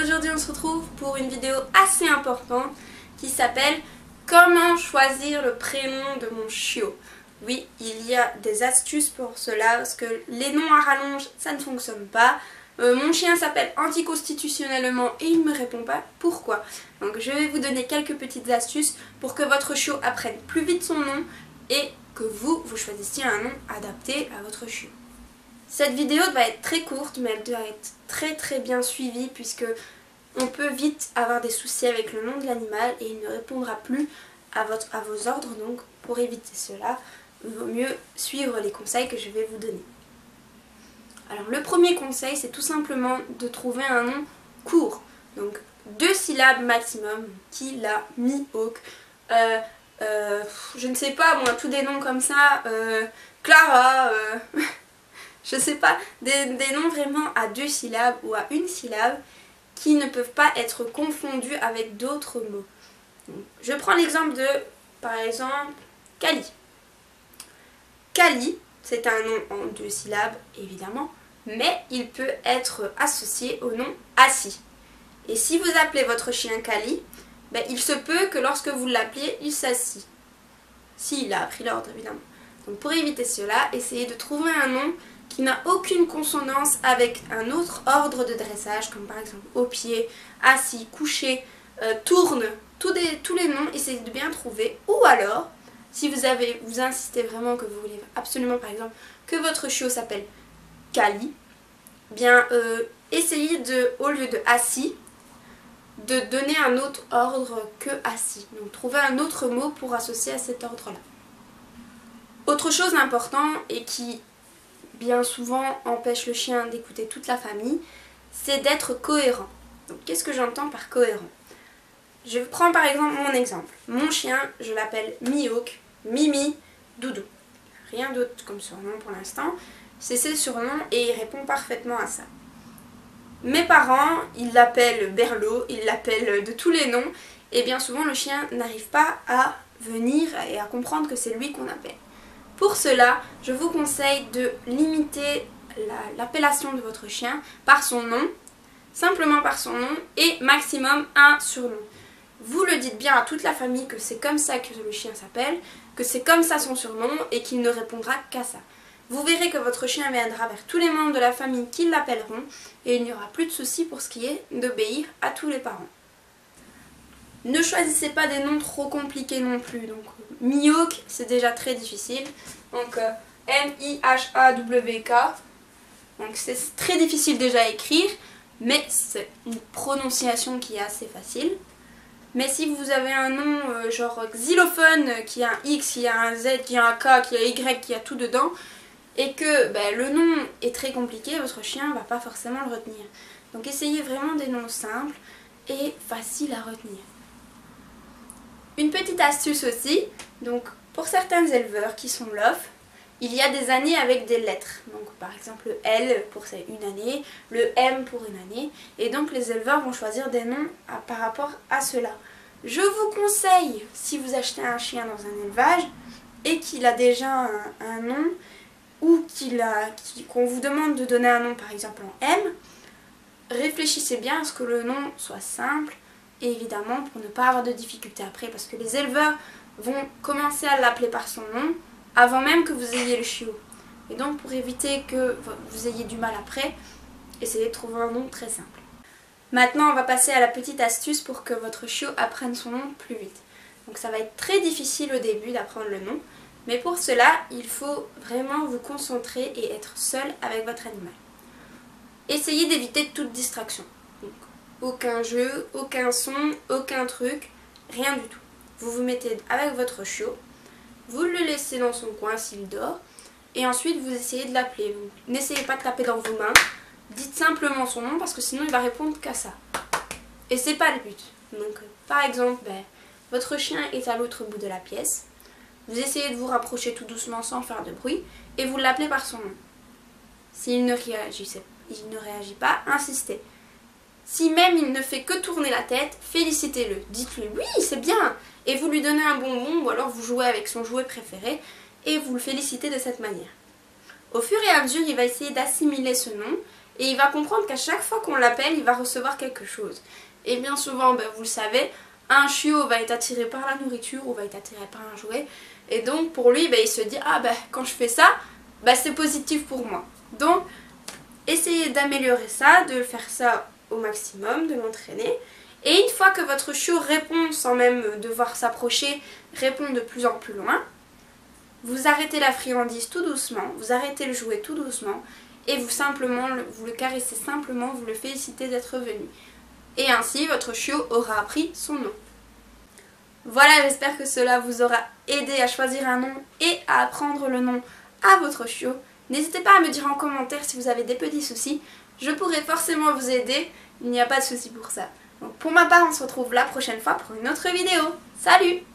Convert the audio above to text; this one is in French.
aujourd'hui on se retrouve pour une vidéo assez importante qui s'appelle Comment choisir le prénom de mon chiot. Oui, il y a des astuces pour cela parce que les noms à rallonge ça ne fonctionne pas. Mon chien s'appelle anticonstitutionnellement et il ne me répond pas. Pourquoi? Donc je vais vous donner quelques petites astuces pour que votre chiot apprenne plus vite son nom et que vous choisissiez un nom adapté à votre chiot. Cette vidéo va être très courte mais elle doit être très bien suivie puisque on peut vite avoir des soucis avec le nom de l'animal et il ne répondra plus à vos ordres. Donc pour éviter cela, il vaut mieux suivre les conseils que je vais vous donner. Alors le premier conseil c'est tout simplement de trouver un nom court, donc 2 syllabes maximum, Kila, Mihawk, je ne sais pas moi, tous des noms comme ça, Clara, je sais pas, des noms vraiment à 2 syllabes ou à 1 syllabe qui ne peuvent pas être confondus avec d'autres mots. Donc, je prends l'exemple de, par exemple, Kali. Kali, c'est un nom en 2 syllabes évidemment, mais il peut être associé au nom Assis. Et si vous appelez votre chien Kali, ben, il se peut que lorsque vous l'appelez, il s'assit. S'il a appris l'ordre évidemment. Donc pour éviter cela, essayez de trouver un nom qui n'a aucune consonance avec un autre ordre de dressage, comme par exemple au pied, assis, couché, tourne, tous les noms, essayez de bien trouver. Ou alors, si vous insistez vraiment que vous voulez absolument par exemple que votre chiot s'appelle Kali, bien essayez de, au lieu de assis, de donner un autre ordre que assis. Donc trouvez un autre mot pour associer à cet ordre-là. Autre chose importante et qui bien souvent empêche le chien d'écouter toute la famille, c'est d'être cohérent. Donc qu'est-ce que j'entends par cohérent? Je prends par exemple mon exemple. Mon chien, je l'appelle Mihawk, Mimi, Doudou. Rien d'autre comme surnom pour l'instant. C'est ses surnoms et il répond parfaitement à ça. Mes parents, ils l'appellent Berlot, ils l'appellent de tous les noms et bien souvent le chien n'arrive pas à venir et à comprendre que c'est lui qu'on appelle. Pour cela, je vous conseille de limiter l'appellation de votre chien par son nom, simplement par son nom et maximum un surnom. Vous le dites bien à toute la famille que c'est comme ça que le chien s'appelle, que c'est comme ça son surnom et qu'il ne répondra qu'à ça. Vous verrez que votre chien viendra vers tous les membres de la famille qui l'appelleront et il n'y aura plus de soucis pour ce qui est d'obéir à tous les parents. Ne choisissez pas des noms trop compliqués non plus. Donc Mihawk, c'est déjà très difficile. Donc M-I-H-A-W-K. Donc c'est très difficile déjà à écrire, mais c'est une prononciation qui est assez facile. Mais si vous avez un nom genre xylophone, qui a un X, qui a un Z, qui a un K, qui a Y, qui a tout dedans, et que le nom est très compliqué, votre chien ne va pas forcément le retenir. Donc essayez vraiment des noms simples et faciles à retenir. Une petite astuce aussi, donc pour certains éleveurs qui sont LOF, il y a des années avec des lettres. Donc par exemple le L pour une année, le M pour une année, et donc les éleveurs vont choisir des noms par rapport à cela. Je vous conseille, si vous achetez un chien dans un élevage et qu'il a déjà un nom, ou qu'on vous demande de donner un nom par exemple en M, réfléchissez bien à ce que le nom soit simple, et évidemment pour ne pas avoir de difficultés après, parce que les éleveurs vont commencer à l'appeler par son nom avant même que vous ayez le chiot. Et donc pour éviter que vous ayez du mal après, essayez de trouver un nom très simple. Maintenant on va passer à la petite astuce pour que votre chiot apprenne son nom plus vite. Donc ça va être très difficile au début d'apprendre le nom, mais pour cela il faut vraiment vous concentrer et être seul avec votre animal. Essayez d'éviter toute distraction. Donc, aucun jeu, aucun son, aucun truc, rien du tout. Vous vous mettez avec votre chiot, vous le laissez dans son coin s'il dort, et ensuite vous essayez de l'appeler. N'essayez pas de taper dans vos mains, dites simplement son nom parce que sinon il va répondre qu'à ça. Et c'est pas le but. Donc par exemple, votre chien est à l'autre bout de la pièce, vous essayez de vous rapprocher tout doucement sans faire de bruit, et vous l'appelez par son nom. S'il ne réagit pas, insistez. Si même il ne fait que tourner la tête, félicitez-le. Dites-lui oui, c'est bien. Et vous lui donnez un bonbon ou alors vous jouez avec son jouet préféré et vous le félicitez de cette manière. Au fur et à mesure, il va essayer d'assimiler ce nom et il va comprendre qu'à chaque fois qu'on l'appelle, il va recevoir quelque chose. Et bien souvent, vous le savez, un chiot va être attiré par la nourriture ou va être attiré par un jouet. Et donc pour lui, il se dit, ah quand je fais ça, c'est positif pour moi. Donc essayez d'améliorer ça, de faire ça au maximum, de l'entraîner. Et une fois que votre chiot répond sans même devoir s'approcher, répond de plus en plus loin, vous arrêtez la friandise tout doucement, vous arrêtez le jouet tout doucement et vous le caressez simplement, vous le félicitez d'être venu. Et ainsi, votre chiot aura appris son nom. Voilà, j'espère que cela vous aura aidé à choisir un nom et à apprendre le nom à votre chiot. N'hésitez pas à me dire en commentaire si vous avez des petits soucis. Je pourrai forcément vous aider, il n'y a pas de souci pour ça. Donc pour ma part, on se retrouve la prochaine fois pour une autre vidéo. Salut!